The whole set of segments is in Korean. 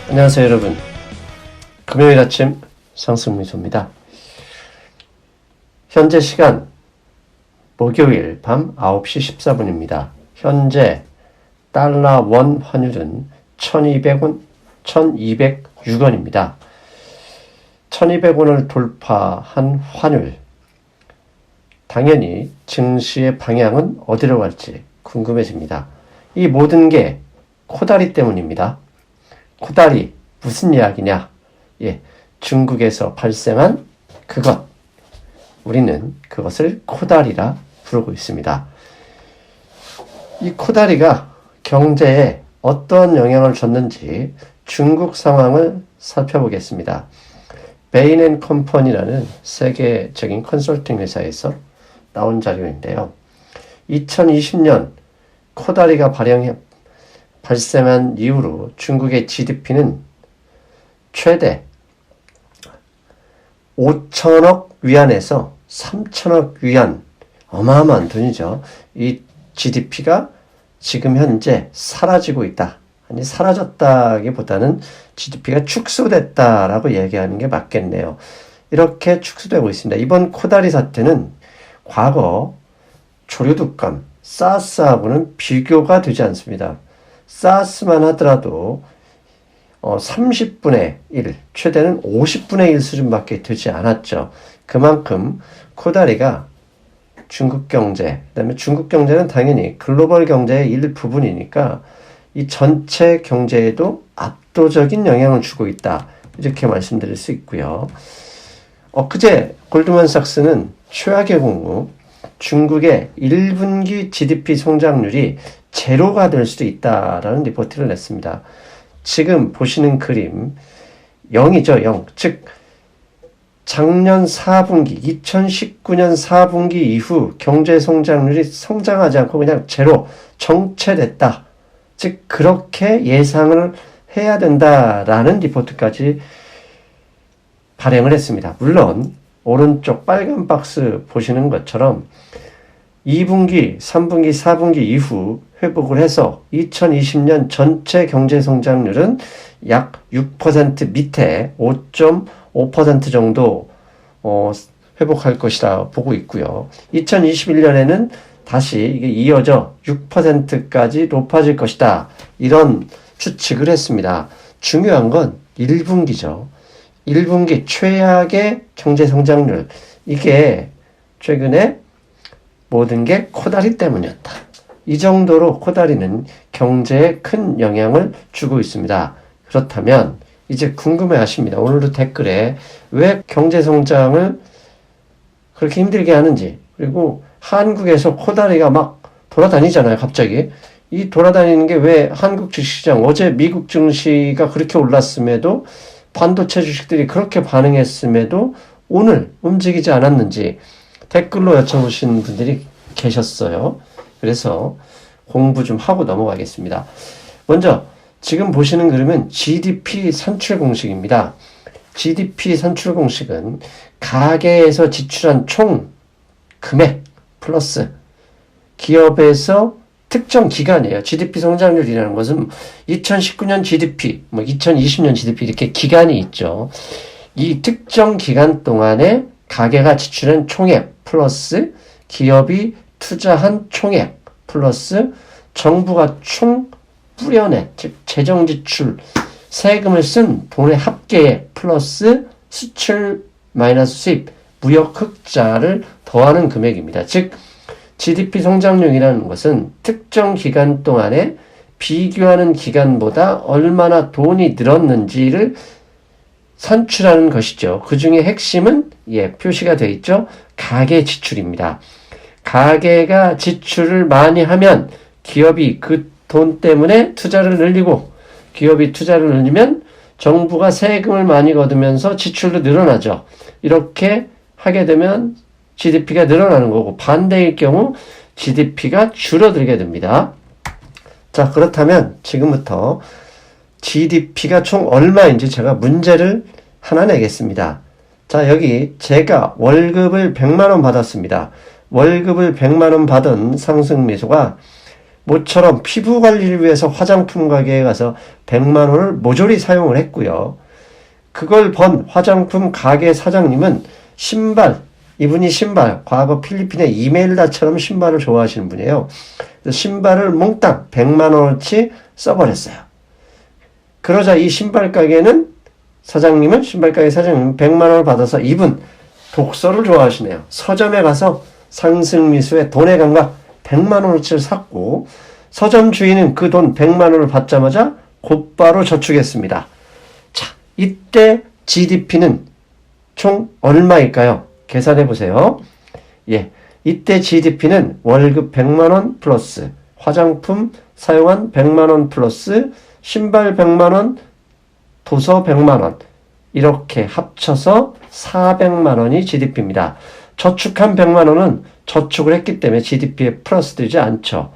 안녕하세요 여러분. 금요일 아침 상승미소입니다. 현재 시간 목요일 밤 9시 14분입니다. 현재 달러 원 환율은 1200원, 1206원입니다. 1200원을 돌파한 환율. 당연히 증시의 방향은 어디로 갈지 궁금해집니다. 이 모든 게 코다리 때문입니다. 코다리 무슨 이야기냐? 중국에서 발생한 그것. 우리는 그것을 코다리라 부르고 있습니다. 이 코다리가 경제에 어떤 영향을 줬는지 중국 상황을 살펴보겠습니다. 베인 & 컴퍼니라는 세계적인 컨설팅 회사에서 나온 자료인데요. 2020년 코다리가 발생한 이후로 중국의 GDP는 최대 5천억 위안에서 3천억 위안, 어마어마한 돈이죠. 이 GDP가 지금 현재 사라지고 있다. 아니 사라졌다기보다는 GDP가 축소됐다라고 얘기하는 게 맞겠네요. 이렇게 축소되고 있습니다. 이번 코다리 사태는 과거 조류독감, 사스하고는 비교가 되지 않습니다. 사스만 하더라도 30분의 1, 최대는 50분의 1 수준밖에 되지 않았죠. 그만큼 코다리가 중국 경제, 그다음에 중국 경제는 당연히 글로벌 경제의 일부분이니까 이 전체 경제에도 압도적인 영향을 주고 있다. 이렇게 말씀드릴 수 있고요. 엊그제 골드만삭스는 최악의 공우 중국의 1분기 GDP 성장률이 제로가 될 수도 있다라는 리포트를 냈습니다. 지금 보시는 그림 0이죠. 0. 즉 작년 4분기 2019년 4분기 이후 경제 성장률이 성장하지 않고 그냥 제로 정체됐다. 즉 그렇게 예상을 해야 된다라는 리포트까지 발행을 했습니다. 물론 오른쪽 빨간 박스 보시는 것처럼 2분기, 3분기, 4분기 이후 회복을 해서 2020년 전체 경제 성장률은 약 6% 밑에 5.5% 정도 회복할 것이라 보고 있고요. 2021년에는 다시 이게 이어져 6%까지 높아질 것이다. 이런 추측을 했습니다. 중요한 건 1분기죠. 1분기 최악의 경제 성장률. 이게 최근에 모든 게 코다리 때문이었다. 이 정도로 코다리는 경제에 큰 영향을 주고 있습니다. 그렇다면 이제 궁금해 하십니다. 오늘도 댓글에 왜 경제 성장을 그렇게 힘들게 하는지, 그리고 한국에서 코다리가 막 돌아다니잖아요. 갑자기. 이 돌아다니는 게 왜 한국 주식시장, 어제 미국 증시가 그렇게 올랐음에도 반도체 주식들이 그렇게 반응했음에도 오늘 움직이지 않았는지 댓글로 여쭤보신 분들이 계셨어요. 그래서 공부 좀 하고 넘어가겠습니다. 먼저 지금 보시는 그림은 GDP 산출 공식입니다. GDP 산출 공식은 가계에서 지출한 총 금액 플러스 기업에서 특정 기간이에요. GDP 성장률이라는 것은 2019년 GDP, 2020년 GDP 이렇게 기간이 있죠. 이 특정 기간 동안에 가계가 지출한 총액 플러스 기업이 투자한 총액 플러스 정부가 총 뿌려낸, 즉 재정 지출, 세금을 쓴 돈의 합계액 플러스 수출 마이너스 수입, 무역 흑자를 더하는 금액입니다. 즉 GDP 성장률이라는 것은 특정 기간 동안에 비교하는 기간보다 얼마나 돈이 늘었는지를 산출하는 것이죠. 그 중에 핵심은 표시가 되어 있죠. 가계 지출입니다. 가계가 지출을 많이 하면 기업이 그 돈 때문에 투자를 늘리고, 기업이 투자를 늘리면 정부가 세금을 많이 거두면서 지출도 늘어나죠. 이렇게 하게 되면 GDP가 늘어나는 거고, 반대일 경우 GDP가 줄어들게 됩니다. 자, 그렇다면 지금부터 GDP가 총 얼마인지 제가 문제를 하나 내겠습니다. 자, 여기 제가 월급을 100만 원 받았습니다. 월급을 100만 원 받은 상승미소가 모처럼 피부 관리를 위해서 화장품 가게에 가서 100만 원을 모조리 사용을 했고요. 그걸 번 화장품 가게 사장님은 이분이 신발, 과거 필리핀의 이멜다처럼 신발을 좋아하시는 분이에요. 신발을 몽땅 100만 원어치 써버렸어요. 그러자 이 신발 가게 사장님은 100만 원을 받아서 이분 독서를 좋아하시네요. 서점에 가서 상승미수의 돈의 감각 100만 원어치를 샀고, 서점 주인은 그 돈 100만 원을 받자마자 곧바로 저축했습니다. 자, 이때 GDP는 총 얼마일까요? 계산해 보세요. 예, 이때 GDP는 월급 100만 원 플러스 화장품 사용한 100만 원 플러스 신발 100만 원, 도서 100만 원, 이렇게 합쳐서 400만 원이 GDP입니다. 저축한 100만 원은 저축을 했기 때문에 GDP에 플러스 되지 않죠.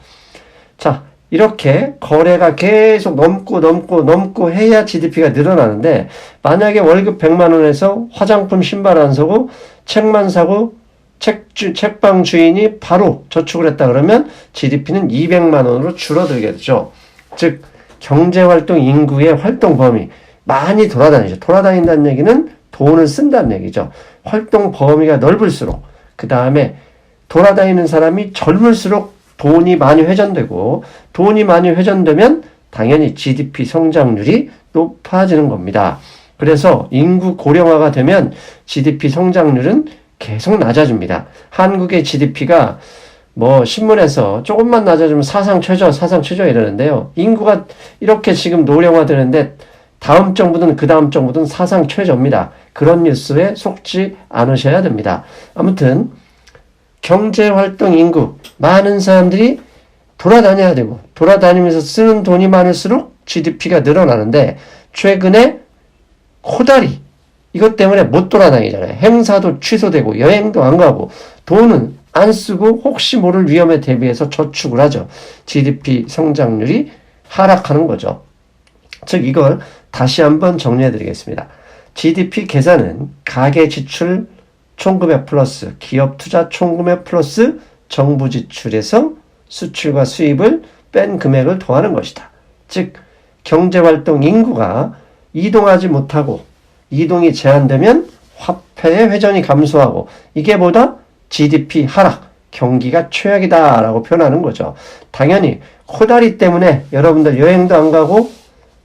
자, 이렇게 거래가 계속 넘고 해야 GDP가 늘어나는데, 만약에 월급 100만 원에서 화장품 신발 안 사고 책만 사고 책방 주인이 바로 저축을 했다 그러면 GDP는 200만 원으로 줄어들게 되죠. 즉 경제활동 인구의 활동 범위 많이 돌아다니죠. 돌아다닌다는 얘기는 돈을 쓴다는 얘기죠. 활동 범위가 넓을수록, 그 다음에 돌아다니는 사람이 젊을수록 돈이 많이 회전되고, 돈이 많이 회전되면 당연히 GDP 성장률이 높아지는 겁니다. 그래서 인구 고령화가 되면 GDP 성장률은 계속 낮아집니다. 한국의 GDP가 신문에서 조금만 낮아지면 사상 최저 이러는데요. 인구가 이렇게 지금 노령화되는데 다음 정부든 그 다음 정부든 사상 최저입니다. 그런 뉴스에 속지 않으셔야 됩니다. 아무튼 경제활동 인구, 많은 사람들이 돌아다녀야 되고, 돌아다니면서 쓰는 돈이 많을수록 GDP가 늘어나는데, 최근에 코다리, 이것 때문에 못 돌아다니잖아요. 행사도 취소되고 여행도 안 가고 돈은 안 쓰고 혹시 모를 위험에 대비해서 저축을 하죠. GDP 성장률이 하락하는 거죠. 즉 이걸 다시 한번 정리해 드리겠습니다. GDP 계산은 가계 지출 총금액 플러스 기업 투자 총금액 플러스 정부 지출에서 수출과 수입을 뺀 금액을 더하는 것이다. 즉 경제활동 인구가 이동하지 못하고 이동이 제한되면 화폐의 회전이 감소하고, 이게 보다 GDP 하락, 경기가 최악이다 라고 표현하는 거죠. 당연히 코다리 때문에 여러분들 여행도 안 가고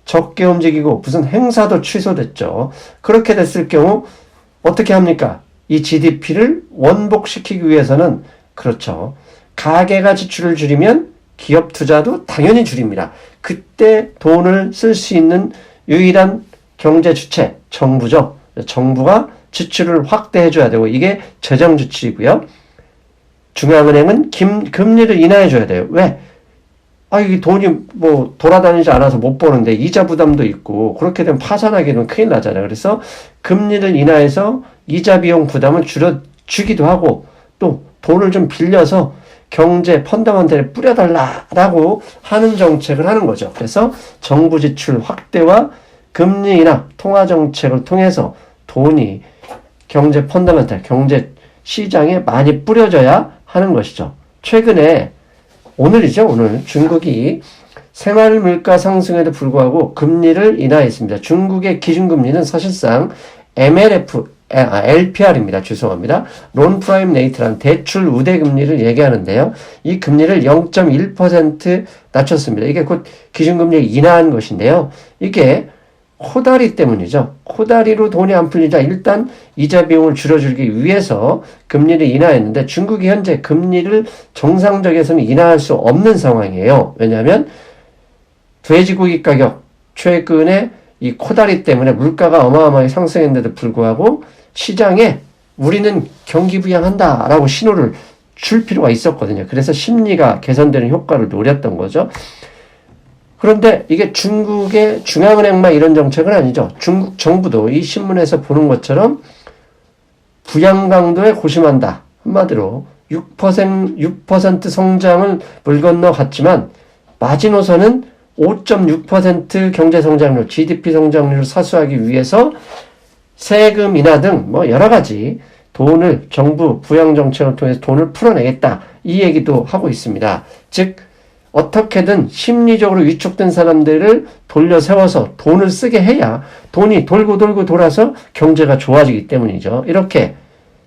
적게 움직이고 무슨 행사도 취소됐죠. 그렇게 됐을 경우 어떻게 합니까? 이 GDP를 원복시키기 위해서는, 그렇죠, 가계가 지출을 줄이면 기업 투자도 당연히 줄입니다. 그때 돈을 쓸 수 있는 유일한 경제 주체, 정부죠. 정부가 지출을 확대해 줘야 되고, 이게 재정 지출이고요. 중앙은행은 금리를 인하해 줘야 돼요. 왜? 이게 돈이 돌아다니지 않아서 못 버는데 이자 부담도 있고, 그렇게 되면 파산하게 되면 큰일 나잖아요. 그래서 금리를 인하해서 이자 비용 부담을 줄여주기도 하고, 또 돈을 좀 빌려서 경제 펀더멘털에 뿌려달라라고 하는 정책을 하는 거죠. 그래서 정부 지출 확대와 금리 인하, 통화 정책을 통해서 돈이 경제 펀더멘털, 경제 시장에 많이 뿌려져야 하는 것이죠. 최근에 오늘 중국이 생활 물가 상승에도 불구하고 금리를 인하했습니다. 중국의 기준금리는 사실상 LPR입니다. 죄송합니다. 론 프라임 레이트라는 대출 우대 금리를 얘기하는데요. 이 금리를 0.1% 낮췄습니다. 이게 곧 기준금리를 인하한 것인데요. 이게 코다리 때문이죠. 코다리로 돈이 안 풀리자 일단 이자 비용을 줄여주기 위해서 금리를 인하했는데, 중국이 현재 금리를 정상적에서는 인하할 수 없는 상황이에요. 왜냐하면 돼지고기 가격, 최근에 이 코다리 때문에 물가가 어마어마하게 상승했는데도 불구하고 시장에 우리는 경기 부양한다라고 신호를 줄 필요가 있었거든요. 그래서 심리가 개선되는 효과를 노렸던 거죠. 그런데 이게 중국의 중앙은행만 이런 정책은 아니죠. 중국 정부도 이 신문에서 보는 것처럼 부양 강도에 고심한다. 한마디로 6% 성장을 물 건너 갔지만 마지노선은 5.6% 경제 성장률, GDP 성장률을 사수하기 위해서 세금 인하 등 여러 가지 돈을, 정부 부양 정책을 통해서 돈을 풀어내겠다, 이 얘기도 하고 있습니다. 즉 어떻게든 심리적으로 위축된 사람들을 돌려 세워서 돈을 쓰게 해야 돈이 돌고 돌고 돌아서 경제가 좋아지기 때문이죠. 이렇게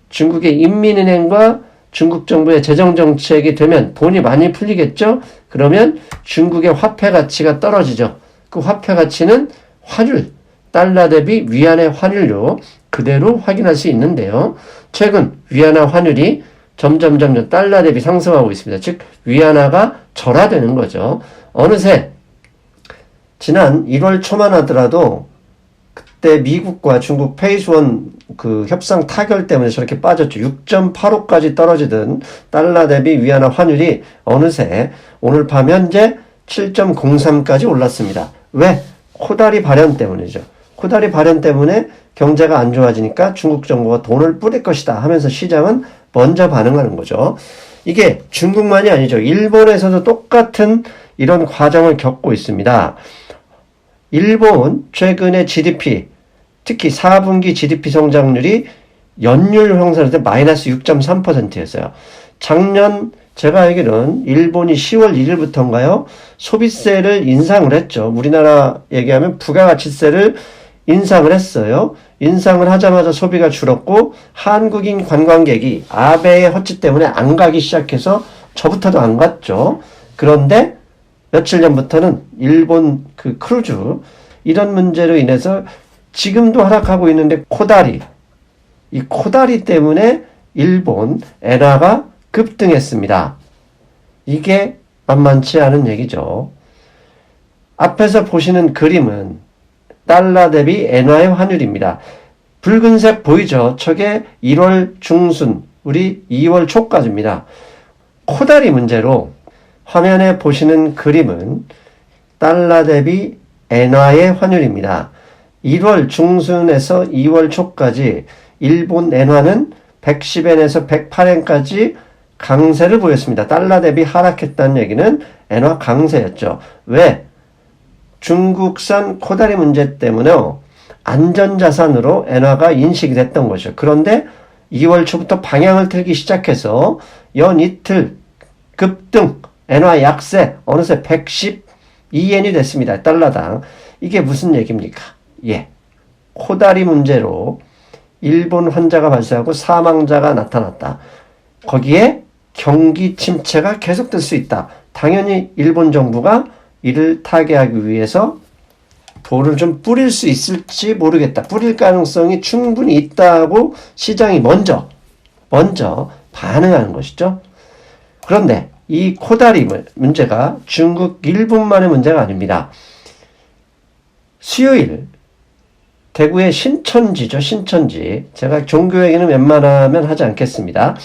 중국의 인민은행과 중국 정부의 재정정책이 되면 돈이 많이 풀리겠죠? 그러면 중국의 화폐 가치가 떨어지죠. 그 화폐 가치는 환율, 달러 대비 위안의 환율로 그대로 확인할 수 있는데요. 최근 위안화 환율이 점점 달러 대비 상승하고 있습니다. 즉 위안화가 절하되는 거죠. 어느새 지난 1월 초만 하더라도 그때 미국과 중국 페이스원 그 협상 타결 때문에 저렇게 빠졌죠. 6.85까지 떨어지던 달러 대비 위안화 환율이 어느새 오늘 밤 현재 7.03까지 올랐습니다. 왜? 코다리 발현 때문이죠. 코다리 발현 때문에 경제가 안 좋아지니까 중국 정부가 돈을 뿌릴 것이다 하면서 시장은 먼저 반응하는 거죠. 이게 중국만이 아니죠. 일본에서도 똑같은 이런 과정을 겪고 있습니다. 일본 최근에 GDP, 특히 4분기 GDP 성장률이 연율 형성할 때 마이너스 6.3%였어요. 작년 제가 알기로는 일본이 10월 1일부터인가요? 소비세를 인상을 했죠. 우리나라 얘기하면 부가가치세를 인상을 했어요. 인상을 하자마자 소비가 줄었고 한국인 관광객이 아베의 허치 때문에 안 가기 시작해서 저부터도 안 갔죠. 그런데 며칠 전부터는 일본 그 크루즈 이런 문제로 인해서 지금도 하락하고 있는데 코다리, 이 코다리 때문에 일본 엔화가 급등했습니다. 이게 만만치 않은 얘기죠. 앞에서 보시는 그림은 달러 대비 엔화의 환율입니다. 붉은색 보이죠? 저게 1월 중순, 우리 2월 초까지입니다. 코다리 문제로 화면에 보시는 그림은 달러 대비 엔화의 환율입니다. 1월 중순에서 2월 초까지 일본 엔화는 110엔에서 108엔까지 강세를 보였습니다. 달러 대비 하락했다는 얘기는 엔화 강세였죠. 왜? 중국산 코다리 문제 때문에 안전자산으로 엔화가 인식이 됐던 것이죠. 그런데 2월 초부터 방향을 틀기 시작해서 연 이틀 급등, 엔화 약세, 어느새 112엔이 됐습니다. 달러당. 이게 무슨 얘기입니까? 예. 코다리 문제로 일본 환자가 발생하고 사망자가 나타났다. 거기에 경기 침체가 계속될 수 있다. 당연히 일본 정부가 이를 타개하기 위해서 돈을 좀 뿌릴 수 있을지 모르겠다. 뿌릴 가능성이 충분히 있다고 시장이 먼저 반응하는 것이죠. 그런데 이 코다리 문제가 중국 일본만의 문제가 아닙니다. 수요일 대구의 신천지죠. 신천지. 제가 종교 얘기는 웬만하면 하지 않겠습니다.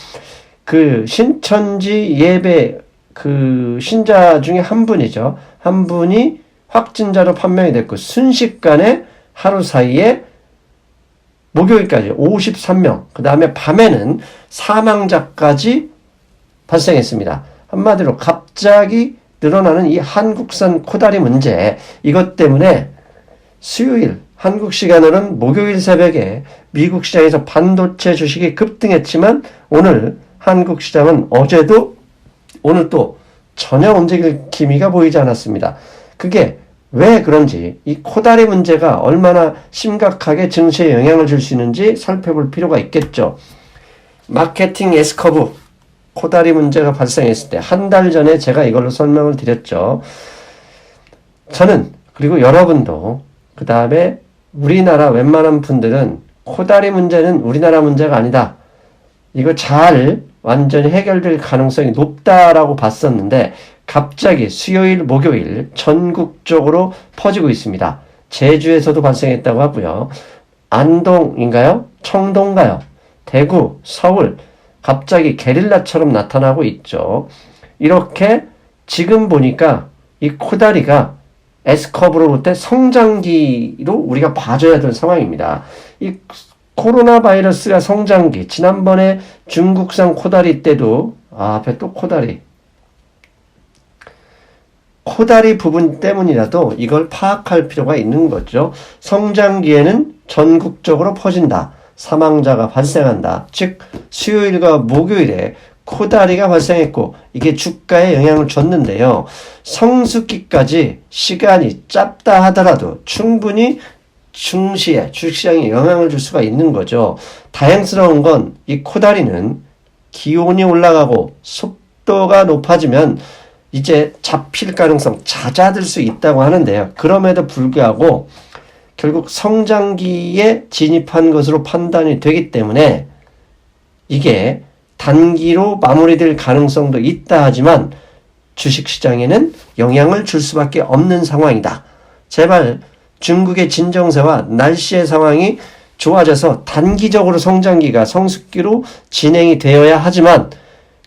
그 신천지 예배 그 신자 중에 한 분이죠. 한 분이 확진자로 판명이 됐고 순식간에 하루 사이에 목요일까지 53명, 그 다음에 밤에는 사망자까지 발생했습니다. 한마디로 갑자기 늘어나는 이 한국산 코다리 문제, 이것 때문에 수요일 한국 시간으로는 목요일 새벽에 미국 시장에서 반도체 주식이 급등했지만 오늘 한국 시장은 어제도 오늘 또 전혀 움직일 기미가 보이지 않았습니다. 그게 왜 그런지, 이 코다리 문제가 얼마나 심각하게 증시에 영향을 줄 수 있는지 살펴볼 필요가 있겠죠. 마케팅 S커브, 코다리 문제가 발생했을 때 한 달 전에 제가 이걸로 설명을 드렸죠. 저는, 그리고 여러분도, 그 다음에 우리나라 웬만한 분들은 코다리 문제는 우리나라 문제가 아니다. 이거 잘 완전히 해결될 가능성이 높다라고 봤었는데 갑자기 수요일, 목요일 전국적으로 퍼지고 있습니다. 제주에서도 발생했다고 하고요. 안동인가요? 청도인가요? 대구, 서울 갑자기 게릴라처럼 나타나고 있죠. 이렇게 지금 보니까 이 코다리가 S커브로 볼 때 성장기로 우리가 봐줘야 될 상황입니다. 이 코로나 바이러스가 성장기, 지난번에 중국산 코다리 때도, 앞에 또 코다리 부분 때문이라도 이걸 파악할 필요가 있는 거죠. 성장기에는 전국적으로 퍼진다. 사망자가 발생한다. 즉 수요일과 목요일에 코다리가 발생했고 이게 주가에 영향을 줬는데요. 성수기까지 시간이 짧다 하더라도 충분히 증시에 주식시장에 영향을 줄 수가 있는 거죠. 다행스러운 건 이 코다리는 기온이 올라가고 습도가 높아지면 이제 잡힐 가능성 잦아들 수 있다고 하는데요. 그럼에도 불구하고 결국 성장기에 진입한 것으로 판단이 되기 때문에 이게 단기로 마무리될 가능성도 있다 하지만 주식시장에는 영향을 줄 수밖에 없는 상황이다. 제발 중국의 진정세와 날씨의 상황이 좋아져서 단기적으로 성장기가 성숙기로 진행이 되어야 하지만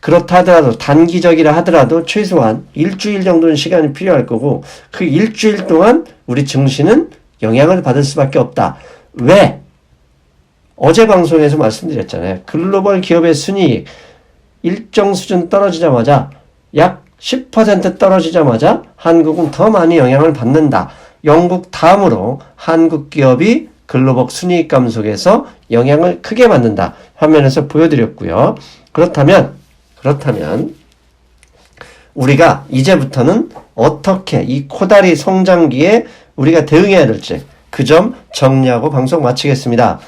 그렇다 하더라도 단기적이라 하더라도 최소한 일주일 정도는 시간이 필요할 거고 그 일주일 동안 우리 증시는 영향을 받을 수밖에 없다. 왜? 어제 방송에서 말씀드렸잖아요. 글로벌 기업의 순이익 일정 수준 떨어지자마자 약 10% 떨어지자마자 한국은 더 많이 영향을 받는다. 영국 다음으로 한국 기업이 글로벌 순이익 감속에서 영향을 크게 받는다. 화면에서 보여드렸고요. 그렇다면 우리가 이제부터는 어떻게 이 코다리 성장기에 우리가 대응해야 될지 그 점 정리하고 방송 마치겠습니다.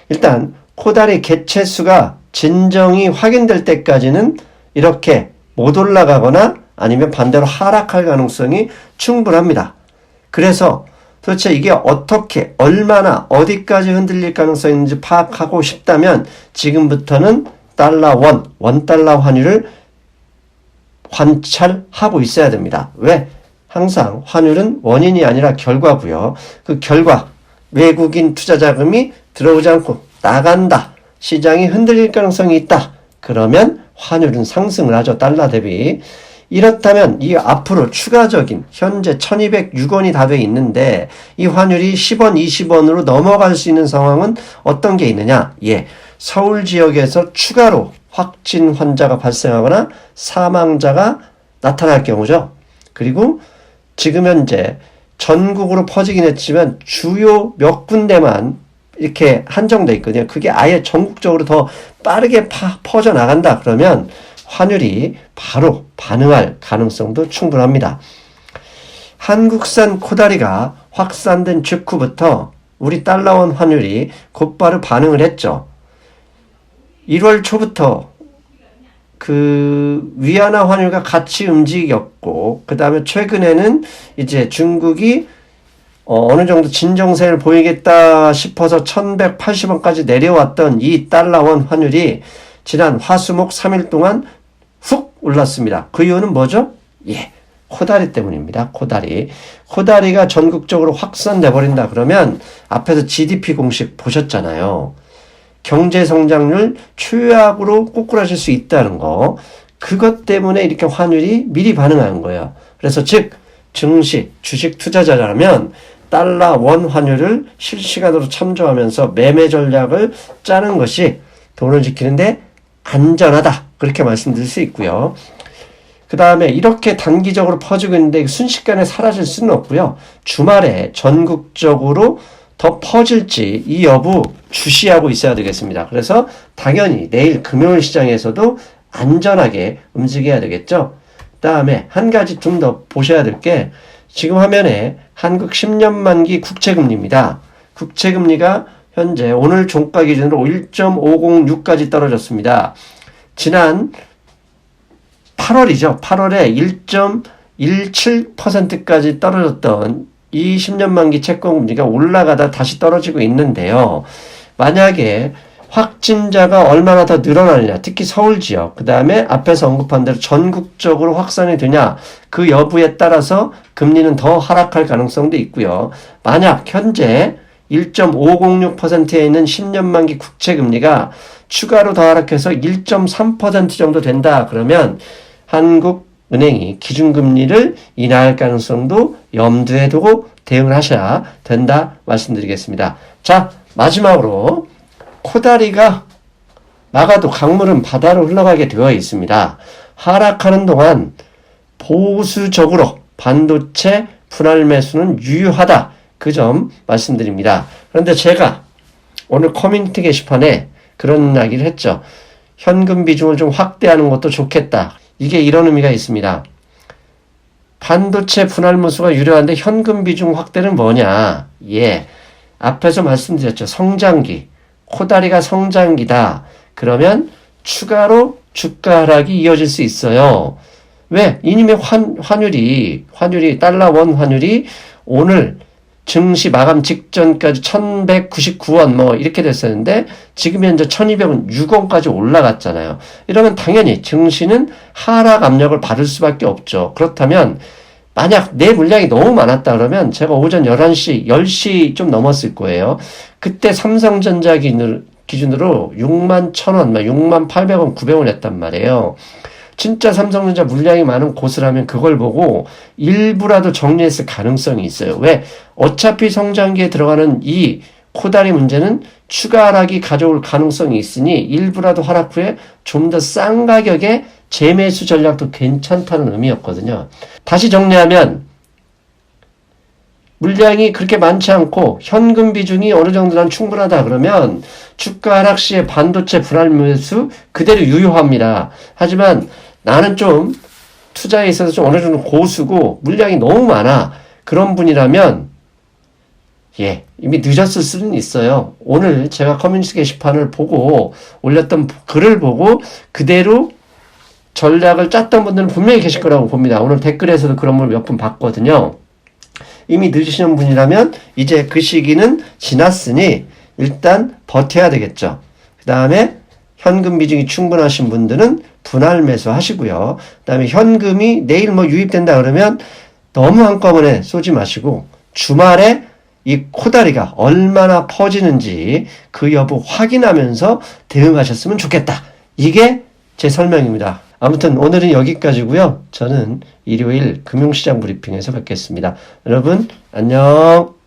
일단 코다리 개체수가 진정이 확인될 때까지는 이렇게 못 올라가거나 아니면 반대로 하락할 가능성이 충분합니다. 그래서 도대체 이게 어떻게 얼마나 어디까지 흔들릴 가능성이 있는지 파악하고 싶다면 지금부터는 원달러 환율을 관찰하고 있어야 됩니다. 왜? 항상 환율은 원인이 아니라 결과고요. 그 결과 외국인 투자 자금이 들어오지 않고 나간다. 시장이 흔들릴 가능성이 있다. 그러면 환율은 상승을 하죠. 달러 대비. 이렇다면 이 앞으로 추가적인 현재 1206원이 다 돼 있는데 이 환율이 10원, 20원으로 넘어갈 수 있는 상황은 어떤 게 있느냐? 서울 지역에서 추가로 확진 환자가 발생하거나 사망자가 나타날 경우죠. 그리고 지금 현재 전국으로 퍼지긴 했지만 주요 몇 군데만 이렇게 한정돼 있거든요. 그게 아예 전국적으로 더 빠르게 퍼져나간다. 그러면 환율이 바로 반응할 가능성도 충분합니다. 한국산 코다리가 확산된 직후부터 우리 달러원 환율이 곧바로 반응을 했죠. 1월 초부터 그 위안화 환율과 같이 움직였고 그 다음에 최근에는 이제 중국이 어느 정도 진정세를 보이겠다 싶어서 1180원까지 내려왔던 이 달러원 환율이 지난 화수목 3일 동안 훅 올랐습니다. 그 이유는 뭐죠? 코다리 때문입니다. 코다리가 전국적으로 확산돼 버린다 그러면 앞에서 GDP 공식 보셨잖아요. 경제 성장률 최악으로 꼬꾸라질 수 있다는 거. 그것 때문에 이렇게 환율이 미리 반응한 거예요. 그래서 즉 증시, 주식 투자자라면 달러 원 환율을 실시간으로 참조하면서 매매 전략을 짜는 것이 돈을 지키는데 안전하다. 그렇게 말씀드릴 수 있고요. 그 다음에 이렇게 단기적으로 퍼지고 있는데 순식간에 사라질 수는 없고요. 주말에 전국적으로 더 퍼질지 이 여부 주시하고 있어야 되겠습니다. 그래서 당연히 내일 금요일 시장에서도 안전하게 움직여야 되겠죠. 그 다음에 한 가지 좀 더 보셔야 될 게 지금 화면에 한국 10년 만기 국채금리입니다. 국채금리가 현재 오늘 종가 기준으로 1.506까지 떨어졌습니다. 지난 8월이죠. 8월에 1.17%까지 떨어졌던 이 10년 만기 채권금리가 올라가다 다시 떨어지고 있는데요. 만약에 확진자가 얼마나 더 늘어나느냐, 특히 서울 지역, 그 다음에 앞에서 언급한 대로 전국적으로 확산이 되냐, 그 여부에 따라서 금리는 더 하락할 가능성도 있고요. 만약 현재 1.506%에 있는 10년 만기 국채금리가 추가로 더 하락해서 1.3% 정도 된다. 그러면 한국은행이 기준금리를 인하할 가능성도 염두에 두고 대응을 하셔야 된다 말씀드리겠습니다. 자, 마지막으로 코다리가 막아도 강물은 바다로 흘러가게 되어 있습니다. 하락하는 동안 보수적으로 반도체 분할 매수는 유효하다. 그 점 말씀드립니다. 그런데 제가 오늘 커뮤니티 게시판에 그런 이야기를 했죠. 현금 비중을 좀 확대하는 것도 좋겠다. 이게 이런 의미가 있습니다. 반도체 분할 매수가 유효한데 현금 비중 확대는 뭐냐? 예. 앞에서 말씀드렸죠. 성장기. 코다리가 성장기다. 그러면 추가로 주가 하락이 이어질 수 있어요. 왜? 이님의 환율이 달러 원 환율이 오늘 증시 마감 직전까지 1199원 뭐 이렇게 됐었는데 지금 현재 1200원 6원까지 올라갔잖아요. 이러면 당연히 증시는 하락 압력을 받을 수밖에 없죠. 그렇다면 만약 내 물량이 너무 많았다 그러면 제가 오전 11시, 10시 좀 넘었을 거예요. 그때 삼성전자 기준으로 6만 1000원, 6만 800원, 900원 했단 말이에요. 진짜 삼성전자 물량이 많은 곳을 하면 그걸 보고 일부라도 정리했을 가능성이 있어요. 왜? 어차피 성장기에 들어가는 이 코다리 문제는 추가 하락이 가져올 가능성이 있으니 일부라도 하락 후에 좀 더 싼 가격에 재매수 전략도 괜찮다는 의미였거든요. 다시 정리하면 물량이 그렇게 많지 않고 현금 비중이 어느 정도는 충분하다 그러면 주가 하락 시에 반도체 분할 매수 그대로 유효합니다. 하지만 나는 좀 투자에 있어서 좀 어느 정도 고수고 물량이 너무 많아. 그런 분이라면 이미 늦었을 수는 있어요. 오늘 제가 커뮤니티 게시판을 보고 올렸던 글을 보고 그대로 전략을 짰던 분들은 분명히 계실 거라고 봅니다. 오늘 댓글에서도 그런 걸 몇 분 봤거든요. 이미 늦으시는 분이라면 이제 그 시기는 지났으니 일단 버텨야 되겠죠. 그 다음에 현금 비중이 충분하신 분들은 분할 매수 하시고요. 그 다음에 현금이 내일 뭐 유입된다 그러면 너무 한꺼번에 쏘지 마시고 주말에 이 코다리가 얼마나 퍼지는지 그 여부 확인하면서 대응하셨으면 좋겠다. 이게 제 설명입니다. 아무튼 오늘은 여기까지고요. 저는 일요일 금융시장 브리핑에서 뵙겠습니다. 여러분 안녕.